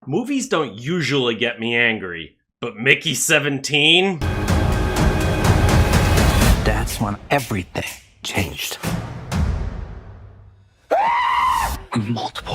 Movies don't usually get me angry, but Mickey 17? That's when everything changed. Multiple.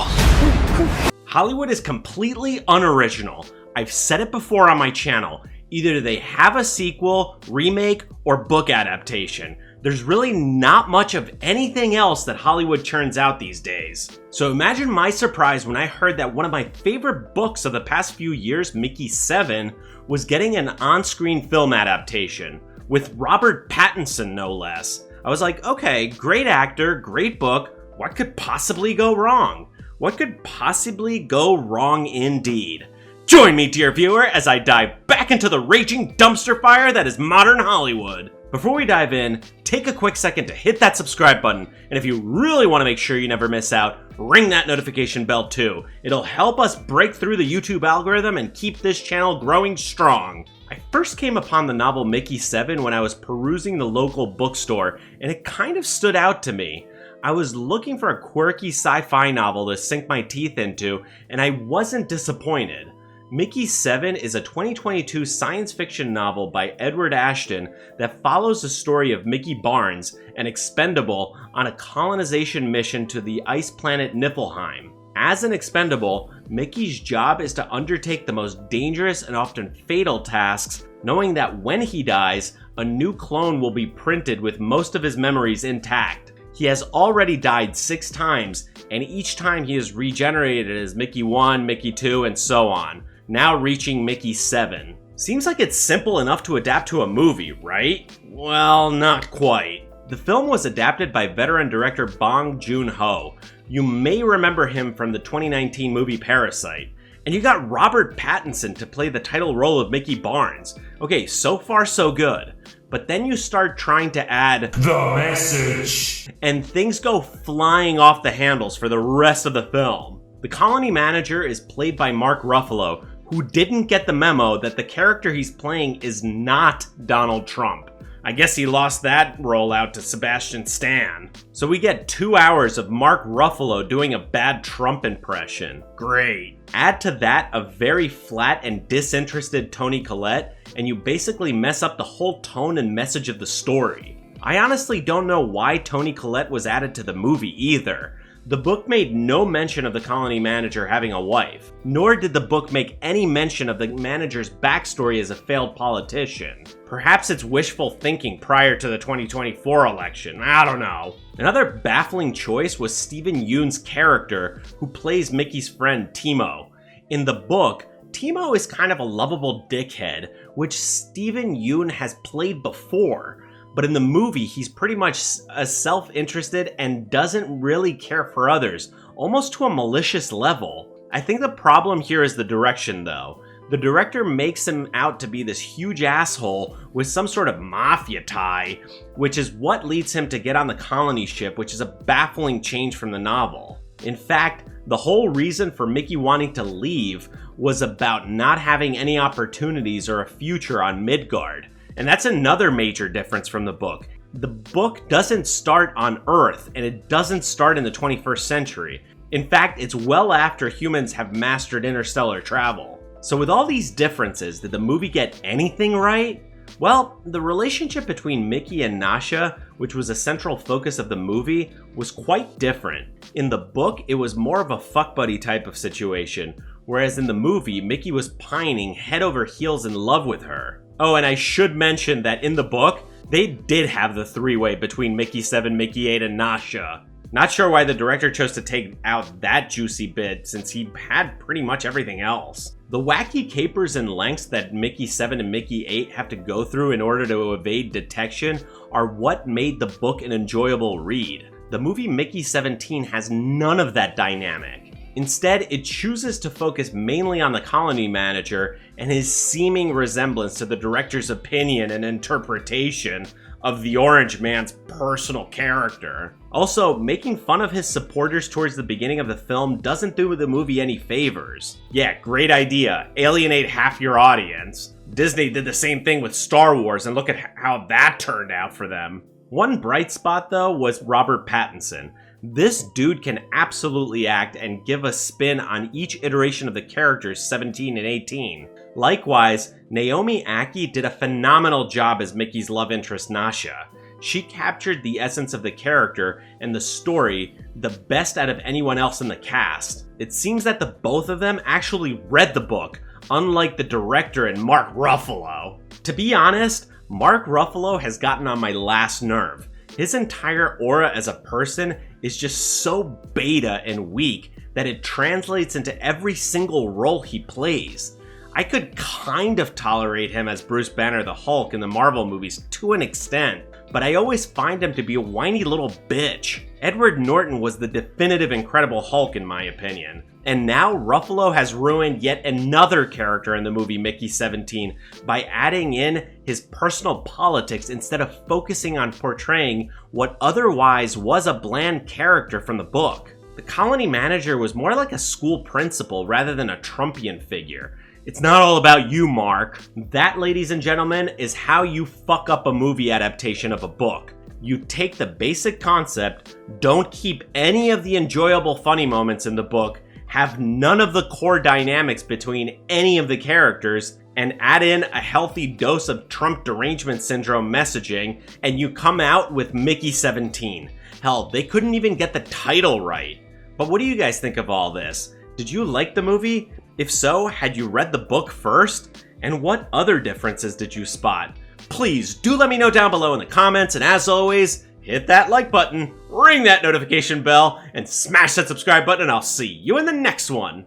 Hollywood is completely unoriginal. I've said it before on my channel. Either they have a sequel, remake, or book adaptation. There's really not much of anything else that Hollywood churns out these days. So imagine my surprise when I heard that one of my favorite books of the past few years, Mickey 7, was getting an on-screen film adaptation, with Robert Pattinson no less. I was like, okay, great actor, great book, what could possibly go wrong? What could possibly go wrong indeed? Join me, dear viewer, as I dive back into the raging dumpster fire that is modern Hollywood. Before we dive in, take a quick second to hit that subscribe button, and if you really want to make sure you never miss out, ring that notification bell too. It'll help us break through the YouTube algorithm and keep this channel growing strong. I first came upon the novel Mickey 7 when I was perusing the local bookstore, and it kind of stood out to me. I was looking for a quirky sci-fi novel to sink my teeth into, and I wasn't disappointed. Mickey 7 is a 2022 science fiction novel by Edward Ashton that follows the story of Mickey Barnes, an expendable, on a colonization mission to the ice planet Niflheim. As an expendable, Mickey's job is to undertake the most dangerous and often fatal tasks, knowing that when he dies, a new clone will be printed with most of his memories intact. He has already died 6 times, and each time he is regenerated as Mickey 1, Mickey 2, and so on, now reaching Mickey 7. Seems like it's simple enough to adapt to a movie, right? Well, not quite. The film was adapted by veteran director Bong Joon-ho. You may remember him from the 2019 movie Parasite. And you got Robert Pattinson to play the title role of Mickey Barnes. Okay, so far so good. But then you start trying to add the message, and things go flying off the handles for the rest of the film. The colony manager is played by Mark Ruffalo, who didn't get the memo that the character he's playing is not Donald Trump. I guess he lost that role out to Sebastian Stan. So we get 2 hours of Mark Ruffalo doing a bad Trump impression. Great. Add to that a very flat and disinterested Toni Collette, and you basically mess up the whole tone and message of the story. I honestly don't know why Toni Collette was added to the movie either. The book made no mention of the colony manager having a wife, nor did the book make any mention of the manager's backstory as a failed politician. Perhaps it's wishful thinking prior to the 2024 election, I don't know. Another baffling choice was Steven Yeun's character, who plays Mickey's friend Timo. In the book, Timo is kind of a lovable dickhead, which Steven Yeun has played before. But in the movie, he's pretty much self-interested and doesn't really care for others, almost to a malicious level. I think the problem here is the direction, though. The director makes him out to be this huge asshole with some sort of mafia tie, which is what leads him to get on the colony ship, which is a baffling change from the novel. In fact, the whole reason for Mickey wanting to leave was about not having any opportunities or a future on Midgard. And that's another major difference from the book. The book doesn't start on Earth, and it doesn't start in the 21st century. In fact, it's well after humans have mastered interstellar travel. So with all these differences, did the movie get anything right? Well, the relationship between Mickey and Nasha, which was a central focus of the movie, was quite different. In the book, it was more of a fuck buddy type of situation, whereas in the movie, Mickey was pining head over heels in love with her. Oh, and I should mention that in the book, they did have the three-way between Mickey 7, Mickey 8, and Nasha. Not sure why the director chose to take out that juicy bit, since he had pretty much everything else. The wacky capers and lengths that Mickey 7 and Mickey 8 have to go through in order to evade detection are what made the book an enjoyable read. The movie Mickey 17 has none of that dynamic. Instead, it chooses to focus mainly on the colony manager and his seeming resemblance to the director's opinion and interpretation of the Orange Man's personal character. Also, making fun of his supporters towards the beginning of the film doesn't do the movie any favors. Yeah, great idea. Alienate half your audience. Disney did the same thing with Star Wars, and look at how that turned out for them. One bright spot, though, was Robert Pattinson. This dude can absolutely act and give a spin on each iteration of the characters 17 and 18. Likewise, Naomi Ackie did a phenomenal job as Mickey's love interest Nasha. She captured the essence of the character and the story the best out of anyone else in the cast. It seems that the both of them actually read the book, unlike the director and Mark Ruffalo. To be honest, Mark Ruffalo has gotten on my last nerve. His entire aura as a person is just so beta and weak that it translates into every single role he plays. I could kind of tolerate him as Bruce Banner the Hulk in the Marvel movies to an extent, but I always find him to be a whiny little bitch. Edward Norton was the definitive Incredible Hulk in my opinion. And now Ruffalo has ruined yet another character in the movie Mickey 17 by adding in his personal politics instead of focusing on portraying what otherwise was a bland character from the book. The colony manager was more like a school principal rather than a Trumpian figure. It's not all about you, Mark. That, ladies and gentlemen, is how you fuck up a movie adaptation of a book. You take the basic concept, don't keep any of the enjoyable funny moments in the book, have none of the core dynamics between any of the characters, and add in a healthy dose of Trump derangement syndrome messaging, and you come out with Mickey 17. Hell, they couldn't even get the title right. But what do you guys think of all this? Did you like the movie? If so, had you read the book first? And what other differences did you spot? Please do let me know down below in the comments, and as always, hit that like button, ring that notification bell, and smash that subscribe button, and I'll see you in the next one.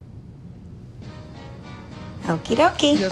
Okie dokie.